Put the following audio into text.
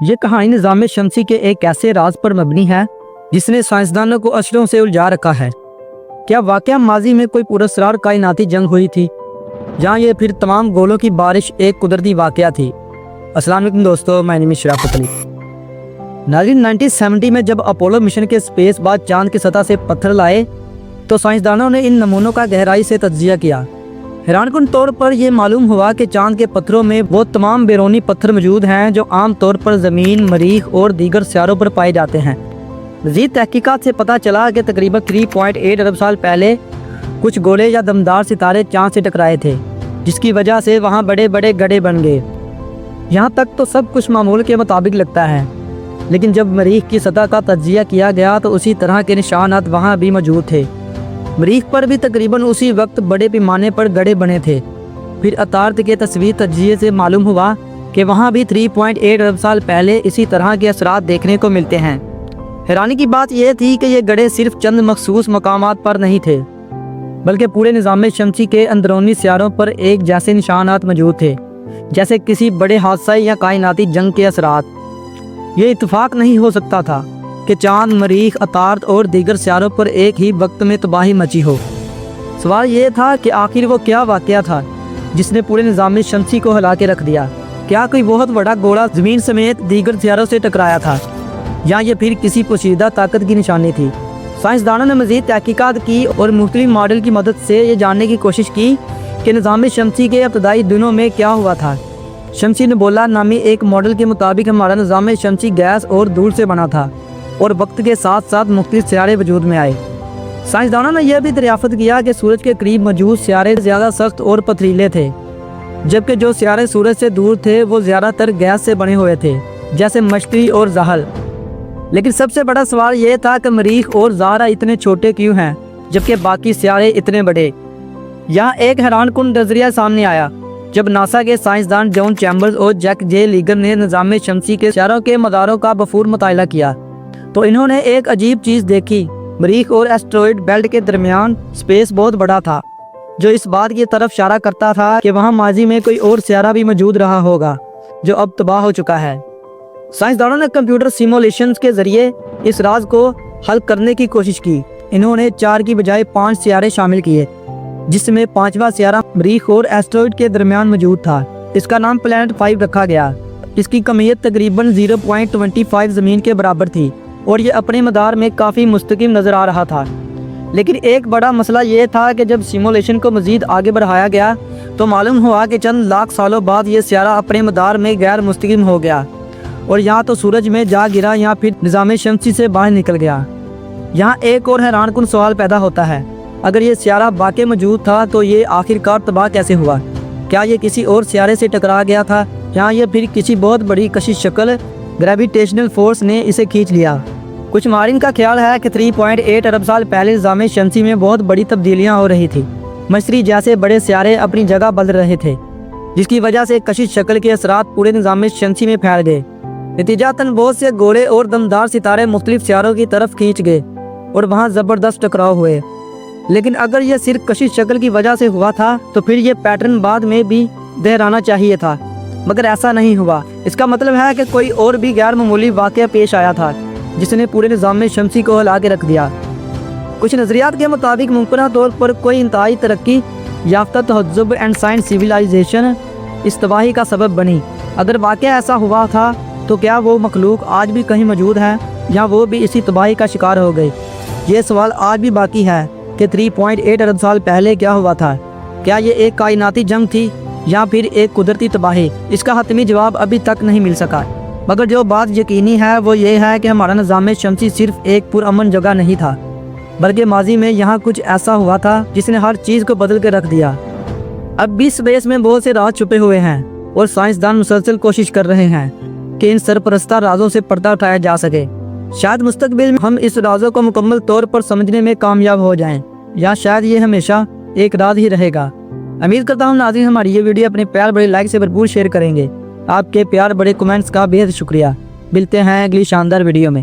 یہ کہانی نظام شمسی کے ایک ایسے راز پر مبنی ہے جس نے سائنسدانوں کو عصروں سے الجھا رکھا ہے۔ کیا واقعہ ماضی میں کوئی پراسرار کائناتی جنگ ہوئی تھی، جہاں یہ پھر تمام گولوں کی بارش ایک قدرتی واقعہ تھی؟ السلام علیکم دوستو، میں نام شرافت علی۔ ناظرین، 1970 میں جب اپولو مشن کے سپیس بعد چاند کی سطح سے پتھر لائے تو سائنسدانوں نے ان نمونوں کا گہرائی سے تجزیہ کیا۔ حیران کن طور پر یہ معلوم ہوا کہ چاند کے پتھروں میں وہ تمام بیرونی پتھر موجود ہیں جو عام طور پر زمین، مریخ اور دیگر سیاروں پر پائے جاتے ہیں۔ مزید تحقیقات سے پتہ چلا کہ تقریباً 3.8 ارب سال پہلے کچھ گولے یا دمدار ستارے چاند سے ٹکرائے تھے، جس کی وجہ سے وہاں بڑے بڑے گڑھے بن گئے۔ یہاں تک تو سب کچھ معمول کے مطابق لگتا ہے، لیکن جب مریخ کی سطح کا تجزیہ کیا گیا تو اسی طرح کے نشانات وہاں بھی موجود تھے۔ مریخ پر بھی تقریباً اسی وقت بڑے پیمانے پر گڑھے بنے تھے۔ پھر عطارد کے تصویر تجزیے سے معلوم ہوا کہ وہاں بھی 3.8 ارب سال پہلے اسی طرح کے اثرات دیکھنے کو ملتے ہیں۔ حیرانی کی بات یہ تھی کہ یہ گڑھے صرف چند مخصوص مقامات پر نہیں تھے، بلکہ پورے نظام شمسی کے اندرونی سیاروں پر ایک جیسے نشانات موجود تھے، جیسے کسی بڑے حادثے یا کائناتی جنگ کے اثرات۔ یہ اتفاق نہیں ہو سکتا تھا کہ چاند، مریخ، عطارد اور دیگر سیاروں پر ایک ہی وقت میں تباہی مچی ہو۔ سوال یہ تھا کہ آخر وہ کیا واقعہ تھا جس نے پورے نظام شمسی کو ہلا کے رکھ دیا؟ کیا کوئی بہت بڑا گولا زمین سمیت دیگر سیاروں سے ٹکرایا تھا، یا یہ پھر کسی پوشیدہ طاقت کی نشانی تھی؟ سائنسدانوں نے مزید تحقیقات کی اور مختلف ماڈل کی مدد سے یہ جاننے کی کوشش کی کہ نظام شمسی کے ابتدائی دنوں میں کیا ہوا تھا۔ شمسی نبولا نامی ایک ماڈل کے مطابق ہمارا نظام شمسی گیس اور دھول سے بنا تھا، اور وقت کے ساتھ ساتھ مختلف سیارے وجود میں آئے۔ سائنسدانوں نے یہ بھی دریافت کیا کہ سورج کے قریب موجود سیارے زیادہ سخت اور پتھریلے تھے، جبکہ جو سیارے سورج سے دور تھے وہ زیادہ تر گیس سے بنے ہوئے تھے، جیسے مشتری اور زحل۔ لیکن سب سے بڑا سوال یہ تھا کہ مریخ اور زہرہ اتنے چھوٹے کیوں ہیں جبکہ باقی سیارے اتنے بڑے؟ یہاں ایک حیران کن نظریہ سامنے آیا جب ناسا کے سائنسدان جان چیمبرز اور جیک جے لیگر نے نظام شمسی کے سیاروں کے مداروں کا بفور مطالعہ کیا تو انہوں نے ایک عجیب چیز دیکھی۔ مریخ اور ایسٹروئڈ بیلٹ کے درمیان سپیس بہت بڑا تھا، جو اس بات کی طرف اشارہ کرتا تھا کہ وہاں ماضی میں کوئی اور سیارہ بھی موجود رہا ہوگا جو اب تباہ ہو چکا ہے۔ سائنسدانوں نے کمپیوٹر سیمولیشنز کے ذریعے اس راز کو حل کرنے کی کوشش کی۔ انہوں نے 4 کی بجائے 5 سیارے شامل کیے، جس میں 5واں سیارہ مریخ اور ایسٹروئڈ کے درمیان موجود تھا۔ اس کا نام پلانٹ 5 رکھا گیا۔ اس کی کمیت تقریباً 0.25 زمین کے برابر تھی اور یہ اپنے مدار میں کافی مستقیم نظر آ رہا تھا۔ لیکن ایک بڑا مسئلہ یہ تھا کہ جب سیمولیشن کو مزید آگے بڑھایا گیا تو معلوم ہوا کہ چند لاکھ سالوں بعد یہ سیارہ اپنے مدار میں غیر مستقیم ہو گیا اور یہاں تو سورج میں جا گرا یا پھر نظام شمسی سے باہر نکل گیا۔ یہاں ایک اور حیران کن سوال پیدا ہوتا ہے، اگر یہ سیارہ واقعی موجود تھا تو یہ آخرکار تباہ کیسے ہوا؟ کیا یہ کسی اور سیارے سے ٹکرا گیا تھا، یا یہ پھر کسی بہت بڑی کشش شکل گریویٹیشنل فورس نے اسے کھینچ لیا؟ کچھ ماہرین کا خیال ہے کہ 3.8 ارب سال پہلے نظام شمسی میں بہت بڑی تبدیلیاں ہو رہی تھیں۔ مشتری جیسے بڑے سیارے اپنی جگہ بدل رہے تھے، جس کی وجہ سے کشش شکل کے اثرات پورے نظام شمسی میں پھیل گئے۔ نتیجتاً بہت سے گولے اور دمدار ستارے مختلف سیاروں کی طرف کھینچ گئے اور وہاں زبردست ٹکراؤ ہوئے۔ لیکن اگر یہ صرف کشش شکل کی وجہ سے ہوا تھا تو پھر یہ پیٹرن بعد میں بھی دہرانا چاہیے تھا، مگر ایسا نہیں ہوا۔ اس کا مطلب ہے کہ کوئی اور بھی غیر معمولی واقعہ پیش آیا تھا جس نے پورے نظام شمسی کو ہلا کے رکھ دیا۔ کچھ نظریات کے مطابق ممکنہ طور پر کوئی انتہائی ترقی یافتہ تہذب اینڈ سائنس سیویلائزیشن اس تباہی کا سبب بنی۔ اگر واقعہ ایسا ہوا تھا تو کیا وہ مخلوق آج بھی کہیں موجود ہے، یا وہ بھی اسی تباہی کا شکار ہو گئی؟ یہ سوال آج بھی باقی ہے کہ 3.8 ارب سال پہلے کیا ہوا تھا۔ کیا یہ ایک کائناتی جنگ تھی یا پھر ایک قدرتی تباہی؟ اس کا حتمی جواب ابھی تک نہیں مل سکا، مگر جو بات یقینی ہے وہ یہ ہے کہ ہمارا نظام شمسی صرف ایک پرامن جگہ نہیں تھا، بلکہ ماضی میں یہاں کچھ ایسا ہوا تھا جس نے ہر چیز کو بدل کے رکھ دیا۔ اب بھی سپیس میں بہت سے راز چھپے ہوئے ہیں اور سائنسدان مسلسل کوشش کر رہے ہیں کہ ان سرپرستہ رازوں سے پردہ اٹھایا جا سکے۔ شاید مستقبل میں ہم اس رازوں کو مکمل طور پر سمجھنے میں کامیاب ہو جائیں، یا شاید یہ ہمیشہ ایک راز ہی رہے گا۔ امید کرتا ہوں ناظرین ہماری یہ ویڈیو اپنے پیار بڑے لائک سے بھرپور شیئر کریں گے۔ آپ کے پیار بڑے کمنٹس کا بے حد شکریہ۔ ملتے ہیں اگلی شاندار ویڈیو میں۔